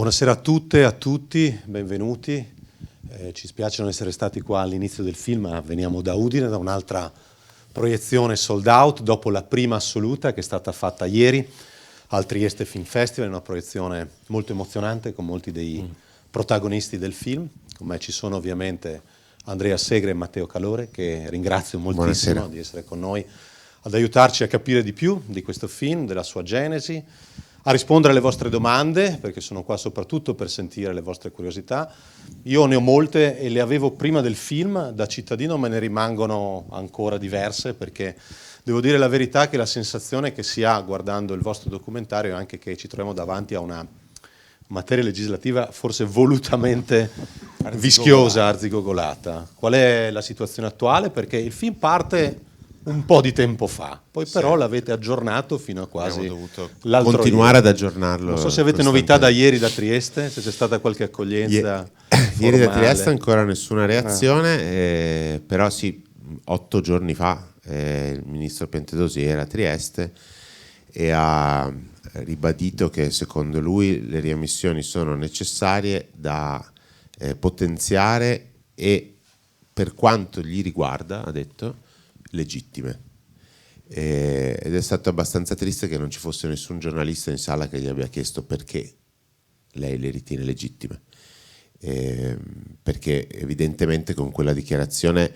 Buonasera a tutte e a tutti, benvenuti. Ci spiace non essere stati qua all'inizio del film, ma veniamo da Udine, da un'altra proiezione sold out, dopo la prima assoluta che è stata fatta ieri al Trieste Film Festival, una proiezione molto emozionante con molti dei protagonisti del film. Con me ci sono ovviamente Andrea Segre e Matteo Calore, che ringrazio moltissimo Buonasera. di essere con noi ad aiutarci a capire di più di questo film, della sua genesi, a rispondere alle vostre domande, perché sono qua soprattutto per sentire le vostre curiosità. Io ne ho molte e le avevo prima del film, da cittadino me ne rimangono ancora diverse, perché devo dire la verità che la sensazione che si ha guardando il vostro documentario è anche che ci troviamo davanti a una materia legislativa forse volutamente vischiosa, arzigogolata. Qual è la situazione attuale? Perché il film parte un po' di tempo fa, poi però l'avete aggiornato fino a quasi l'altro continuare ieri. ad aggiornarlo. Non so se avete novità da ieri da Trieste, se c'è stata qualche accoglienza Ieri da formale. Trieste ancora nessuna reazione, però sì, 8 giorni fa il ministro Piantedosi era a Trieste e ha ribadito che secondo lui le riammissioni sono necessarie da potenziare e, per quanto gli riguarda, ha detto, legittime. Ed è stato abbastanza triste che non ci fosse nessun giornalista in sala che gli abbia chiesto perché lei le ritiene legittime, perché evidentemente con quella dichiarazione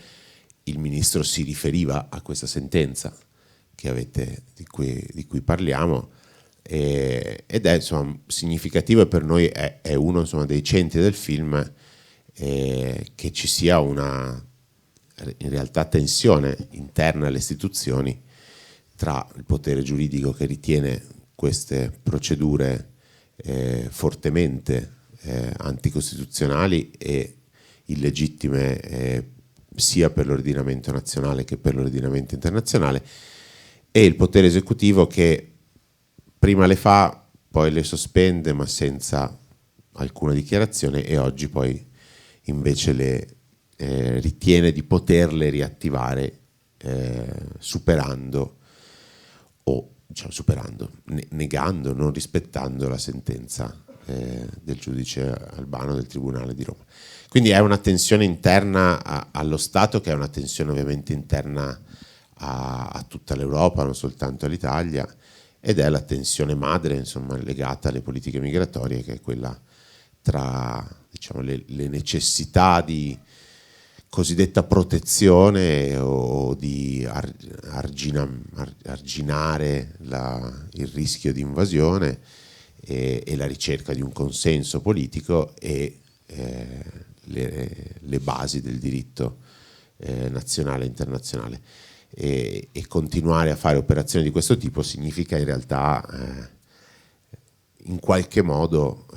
il ministro si riferiva a questa sentenza di cui parliamo, ed è insomma significativo, e per noi è uno insomma dei centri del film, che ci sia una in realtà tensione interna alle istituzioni tra il potere giuridico che ritiene queste procedure fortemente anticostituzionali e illegittime, sia per l'ordinamento nazionale che per l'ordinamento internazionale, e il potere esecutivo che prima le fa, poi le sospende ma senza alcuna dichiarazione, e oggi poi invece le ritiene di poterle riattivare, negando, non rispettando la sentenza del giudice Albano del Tribunale di Roma. Quindi è una tensione interna allo Stato, che è una tensione ovviamente interna a tutta l'Europa, non soltanto all'Italia, ed è la tensione madre, insomma, legata alle politiche migratorie, che è quella tra, diciamo, le necessità di cosiddetta protezione o di arginare il rischio di invasione, e la ricerca di un consenso politico e le basi del diritto nazionale e internazionale. E continuare a fare operazioni di questo tipo significa in realtà in qualche modo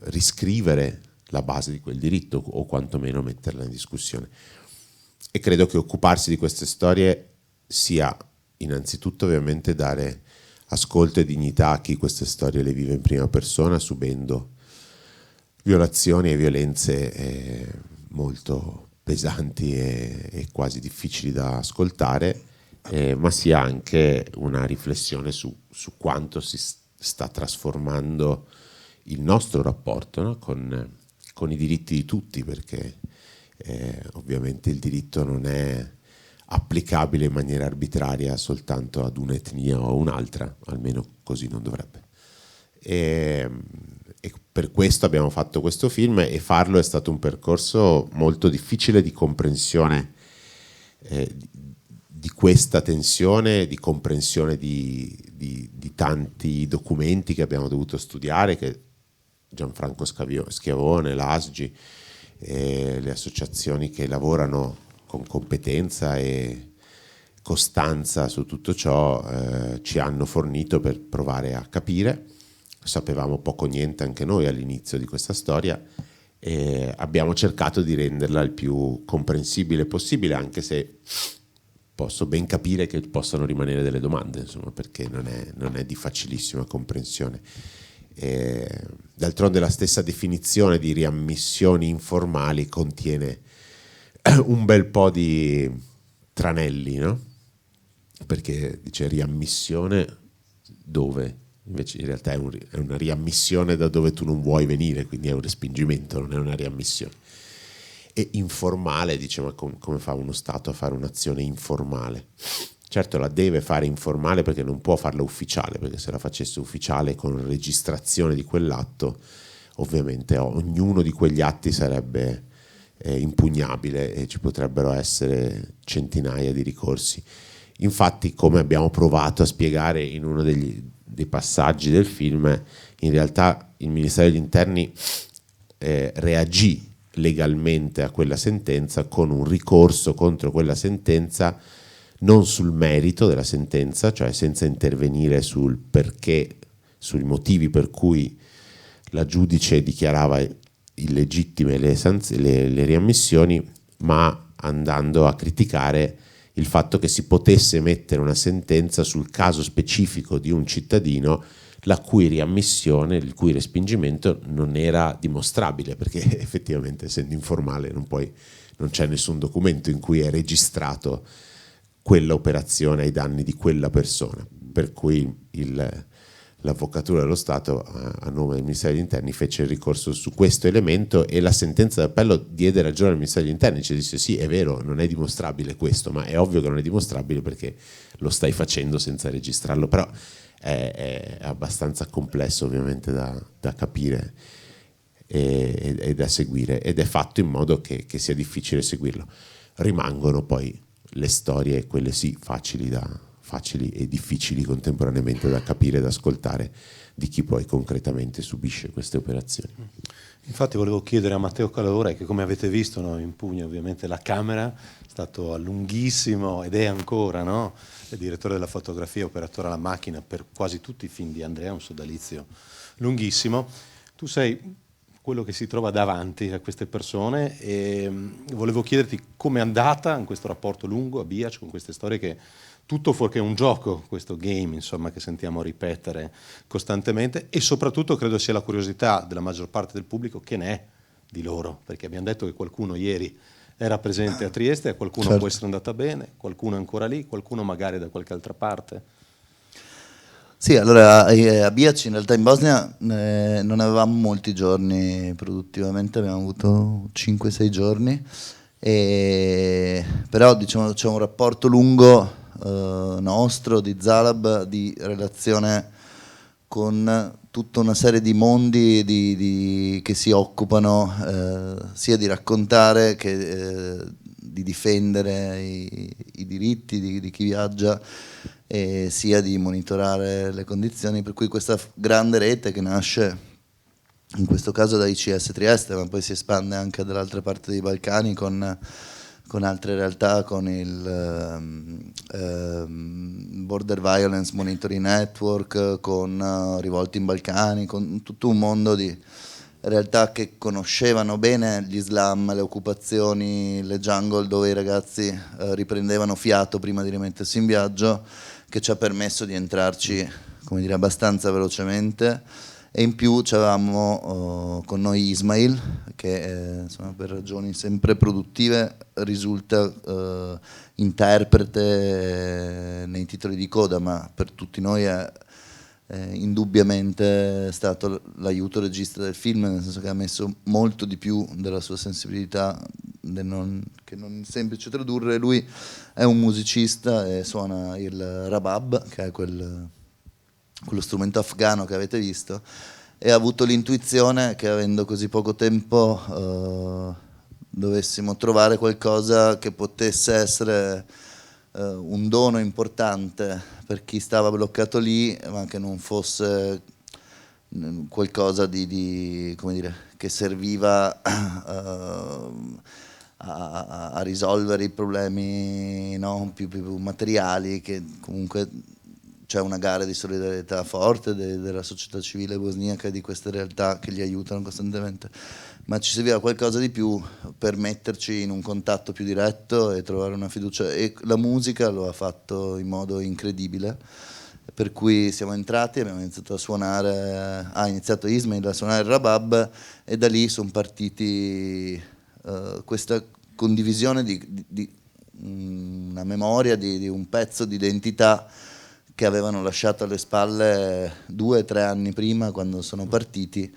riscrivere la base di quel diritto, o quantomeno metterla in discussione. E credo che occuparsi di queste storie sia innanzitutto ovviamente dare ascolto e dignità a chi queste storie le vive in prima persona, subendo violazioni e violenze molto pesanti e quasi difficili da ascoltare, ma sia anche una riflessione su quanto si sta trasformando il nostro rapporto, no? con i diritti di tutti, perché ovviamente il diritto non è applicabile in maniera arbitraria soltanto ad un'etnia o a un'altra, almeno così non dovrebbe. E per questo abbiamo fatto questo film, e farlo è stato un percorso molto difficile di comprensione di questa tensione, di comprensione di tanti documenti che abbiamo dovuto studiare, che Gianfranco Schiavone, l'ASGI, le associazioni che lavorano con competenza e costanza su tutto ciò ci hanno fornito per provare a capire. Sapevamo poco o niente anche noi all'inizio di questa storia, e abbiamo cercato di renderla il più comprensibile possibile, anche se posso ben capire che possano rimanere delle domande, insomma, perché non è di facilissima comprensione. D'altronde la stessa definizione di riammissioni informali contiene un bel po' di tranelli, no? Perché dice riammissione dove? invece in realtà è una riammissione da dove tu non vuoi venire, quindi è un respingimento, non è una riammissione. E informale, dice, ma come fa uno Stato a fare un'azione informale? Certo la deve fare informale perché non può farla ufficiale, perché se la facesse ufficiale con registrazione di quell'atto, ovviamente ognuno di quegli atti sarebbe impugnabile e ci potrebbero essere centinaia di ricorsi. Infatti, come abbiamo provato a spiegare in uno dei passaggi del film, in realtà il Ministero degli Interni reagì legalmente a quella sentenza con un ricorso contro quella sentenza, non sul merito della sentenza, cioè senza intervenire sul perché, sui motivi per cui la giudice dichiarava illegittime le riammissioni, ma andando a criticare il fatto che si potesse mettere una sentenza sul caso specifico di un cittadino la cui riammissione, il cui respingimento non era dimostrabile, perché effettivamente essendo informale non c'è nessun documento in cui è registrato quella operazione ai danni di quella persona, per cui l'Avvocatura dello Stato a nome del Ministero degli Interni fece il ricorso su questo elemento e la sentenza d'appello diede ragione al Ministero degli Interni, cioè disse sì, è vero, non è dimostrabile questo, ma è ovvio che non è dimostrabile perché lo stai facendo senza registrarlo, però è abbastanza complesso ovviamente da capire e da seguire, ed è fatto in modo che sia difficile seguirlo. Rimangono poi le storie, quelle sì, facili e difficili contemporaneamente da capire e da ascoltare, di chi poi concretamente subisce queste operazioni. Infatti volevo chiedere a Matteo Calavora, che come avete visto, no, impugna ovviamente la camera, è stato lunghissimo ed è ancora, no, il direttore della fotografia, operatore alla macchina per quasi tutti i film di Andrea, un sodalizio lunghissimo. Tu sei quello che si trova davanti a queste persone e volevo chiederti com'è andata in questo rapporto lungo a Biac con queste storie che tutto fuorché un gioco, questo game insomma che sentiamo ripetere costantemente, e soprattutto credo sia la curiosità della maggior parte del pubblico che ne è di loro, perché abbiamo detto che qualcuno ieri era presente a Trieste, a qualcuno certo. può essere andata bene, qualcuno è ancora lì, qualcuno magari da qualche altra parte. Sì, allora a Biac in realtà in Bosnia non avevamo molti giorni produttivamente, abbiamo avuto 5-6 giorni, però diciamo c'è un rapporto lungo nostro di Zalab di relazione con tutta una serie di mondi che si occupano sia di raccontare che di difendere i diritti di chi viaggia, e sia di monitorare le condizioni, per cui questa grande rete che nasce in questo caso da ICS Trieste, ma poi si espande anche dall'altra parte dei Balcani con altre realtà, con il Border Violence Monitoring Network, con Rivolti in Balcani, con tutto un mondo di realtà che conoscevano bene gli slam, le occupazioni, le jungle dove i ragazzi riprendevano fiato prima di rimettersi in viaggio, che ci ha permesso di entrarci, come dire, abbastanza velocemente. E in più avevamo con noi Ismail, che insomma, per ragioni sempre produttive risulta interprete nei titoli di coda, ma per tutti noi è indubbiamente stato l'aiuto regista del film, nel senso che ha messo molto di più della sua sensibilità, che non è semplice tradurre. Lui è un musicista e suona il rabab, che è quello strumento afghano che avete visto, e ha avuto l'intuizione che avendo così poco tempo dovessimo trovare qualcosa che potesse essere un dono importante per chi stava bloccato lì, ma che non fosse qualcosa come dire, che serviva a risolvere i problemi, no, più materiali, che comunque c'è una gara di solidarietà forte della società civile bosniaca e di queste realtà che li aiutano costantemente, ma ci serviva qualcosa di più per metterci in un contatto più diretto e trovare una fiducia, e la musica lo ha fatto in modo incredibile, per cui siamo entrati, abbiamo iniziato a suonare, ha iniziato Ismail a suonare il rabab, e da lì sono partiti questa condivisione di una memoria, di un pezzo di identità che avevano lasciato alle spalle 2 o 3 anni prima quando sono partiti,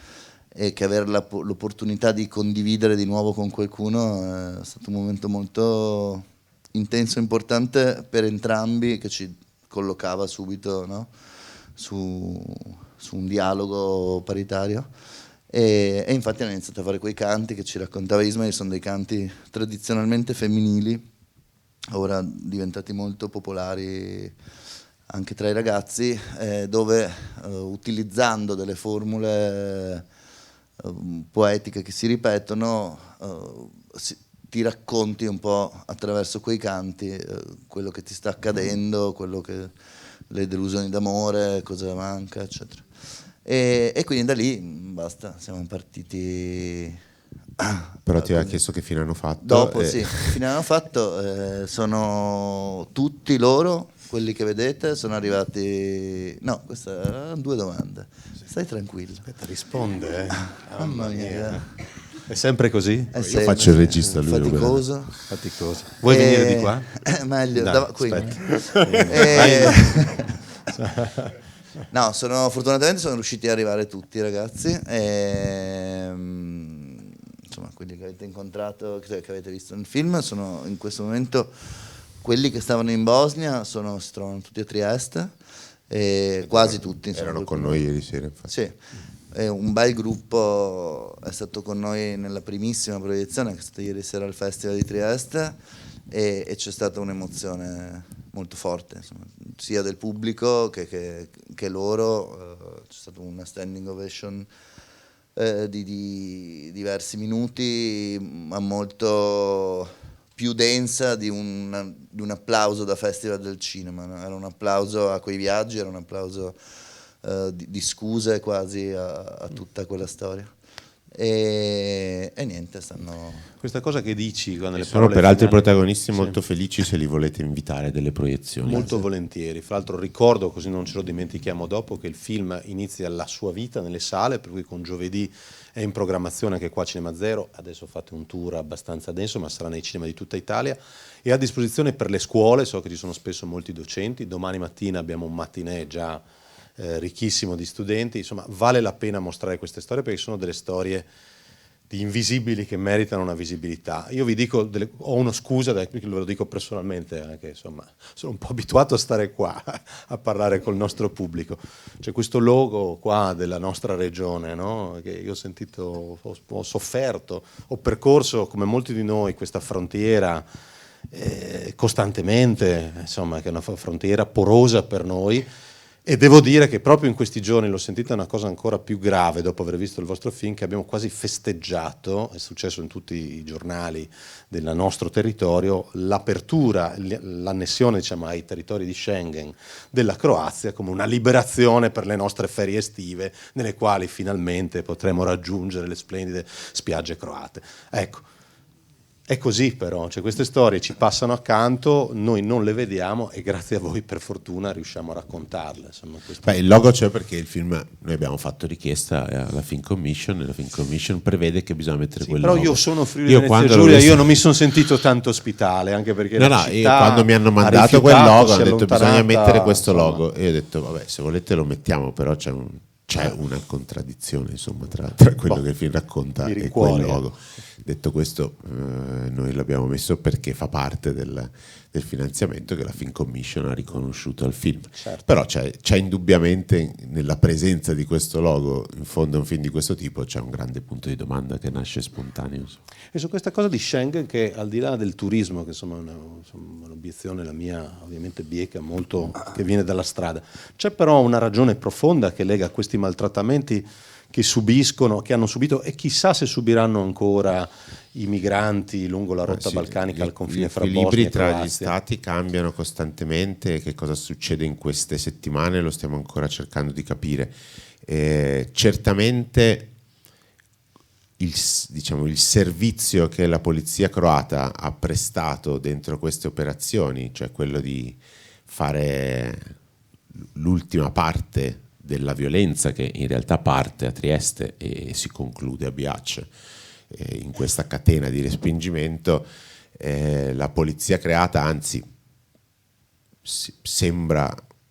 e che avere l'opportunità di condividere di nuovo con qualcuno è stato un momento molto intenso e importante per entrambi, che ci collocava subito, no? su un dialogo paritario. E infatti hanno iniziato a fare quei canti che ci raccontava Ismail, sono dei canti tradizionalmente femminili, ora diventati molto popolari anche tra i ragazzi, dove utilizzando delle formule poetiche che si ripetono, ti racconti un po' attraverso quei canti quello che ti sta accadendo, le delusioni d'amore, cosa manca, eccetera. E quindi da lì basta, siamo partiti. Però ti aveva chiesto che fine hanno fatto. Dopo sì, che fine hanno fatto, sono tutti loro, quelli che vedete, sono arrivati. No, queste erano 2 domande. Stai tranquillo. Aspetta, risponde. Mamma mia. È sempre così? È Io sempre faccio il regista, lui faticoso. Faticoso. Vuoi venire di qua? Meglio, Dai, qui. aspetta. No, fortunatamente sono riusciti ad arrivare tutti i ragazzi, insomma quelli che avete incontrato, che avete visto nel film, sono in questo momento quelli che stavano in Bosnia, si trovano tutti a Trieste, quasi tutti. Insomma, erano con noi ieri sera, infatti. Sì, un bel gruppo è stato con noi nella primissima proiezione, che è stata ieri sera al Festival di Trieste, e c'è stata un'emozione molto forte, insomma, sia del pubblico che loro. C'è stata una standing ovation di diversi minuti, ma molto più densa di un applauso da Festival del Cinema, no? Era un applauso a quei viaggi, era un applauso di scuse quasi a tutta quella storia. E niente, Questa cosa che dici quando le sono parole peraltro i finali- protagonisti Sì. molto felici se li volete invitare a delle proiezioni. Molto volentieri. Fra l'altro ricordo, così non ce lo dimentichiamo dopo, che il film inizia la sua vita nelle sale, per cui con giovedì è in programmazione anche qua a Cinema Zero. Adesso fate un tour abbastanza denso, ma sarà nei cinema di tutta Italia. È a disposizione per le scuole, so che ci sono spesso molti docenti. Domani mattina abbiamo un mattinè già ricchissimo di studenti. Insomma, vale la pena mostrare queste storie, perché sono delle storie di invisibili che meritano una visibilità. Io vi dico, ho una scusa, ve lo dico personalmente, anche insomma, sono un po' abituato a stare qua a parlare col nostro pubblico. C'è questo logo qua della nostra regione, no? Che io ho sentito, ho sofferto, ho percorso come molti di noi questa frontiera costantemente, insomma, che è una frontiera porosa per noi. E devo dire che proprio in questi giorni l'ho sentita una cosa ancora più grave dopo aver visto il vostro film, che abbiamo quasi festeggiato, è successo in tutti i giornali del nostro territorio, l'apertura, l'annessione, diciamo, ai territori di Schengen della Croazia come una liberazione per le nostre ferie estive, nelle quali finalmente potremo raggiungere le splendide spiagge croate. Ecco. È così però, cioè queste storie ci passano accanto, noi non le vediamo e grazie a voi per fortuna riusciamo a raccontarle. Insomma, il logo c'è perché il film, noi abbiamo fatto richiesta alla Film Commission e la Film Commission prevede che bisogna mettere quel però logo. Io sono Friuli Venezia Giulia, io non mi sono sentito tanto ospitale, anche perché io quando mi hanno mandato quel logo hanno detto bisogna mettere questo logo, e io ho detto vabbè, se volete lo mettiamo, però c'è una contraddizione, insomma, tra quello che il film racconta e quel logo. Detto questo, noi l'abbiamo messo perché fa parte del finanziamento che la Film Commission ha riconosciuto al film. Certo. Però c'è indubbiamente, nella presenza di questo logo, in fondo a un film di questo tipo, c'è un grande punto di domanda che nasce spontaneo. E su questa cosa di Schengen, che al di là del turismo, che insomma è un'obiezione la mia ovviamente bieca, molto che viene dalla strada, c'è però una ragione profonda che lega a questi maltrattamenti che subiscono, che hanno subito e chissà se subiranno ancora i migranti lungo la rotta balcanica al confine fra Bosnia e Croazia. Gli equilibri tra gli stati cambiano costantemente. Che cosa succede in queste settimane lo stiamo ancora cercando di capire. Certamente il servizio che la polizia croata ha prestato dentro queste operazioni, cioè quello di fare l'ultima parte della violenza, che in realtà parte a Trieste e si conclude a Biac, in questa catena di respingimento, la polizia croata anzi sembra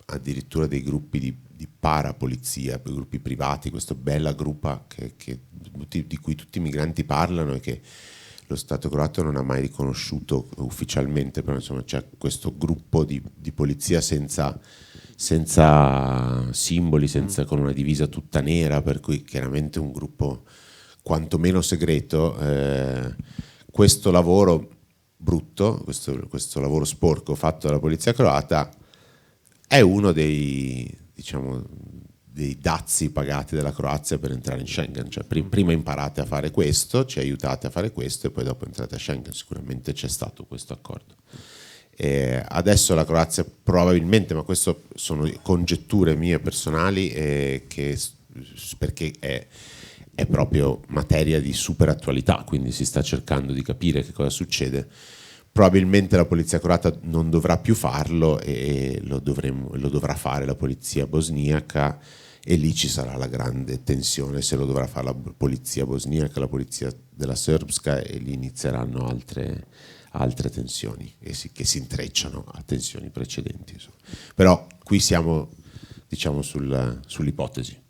addirittura dei gruppi di parapolizia, gruppi privati, questa bella gruppa di cui tutti i migranti parlano e che lo Stato croato non ha mai riconosciuto ufficialmente, però insomma c'è questo gruppo di polizia senza simboli, con una divisa tutta nera, per cui chiaramente un gruppo quantomeno segreto. Questo lavoro brutto, questo lavoro sporco fatto dalla polizia croata è uno dei dazi pagati dalla Croazia per entrare in Schengen, cioè prima imparate a fare questo, ci aiutate a fare questo e poi dopo entrate a Schengen. Sicuramente c'è stato questo accordo. Adesso la Croazia probabilmente, ma questo sono congetture mie personali, perché è proprio materia di super attualità, quindi si sta cercando di capire che cosa succede. Probabilmente la polizia croata non dovrà più farlo e lo dovrà fare la polizia bosniaca, e lì ci sarà la grande tensione se lo dovrà fare la polizia bosniaca, la polizia della Srpska, e lì inizieranno altre tensioni che si intrecciano a tensioni precedenti. Insomma. Però qui siamo, diciamo, sull'ipotesi.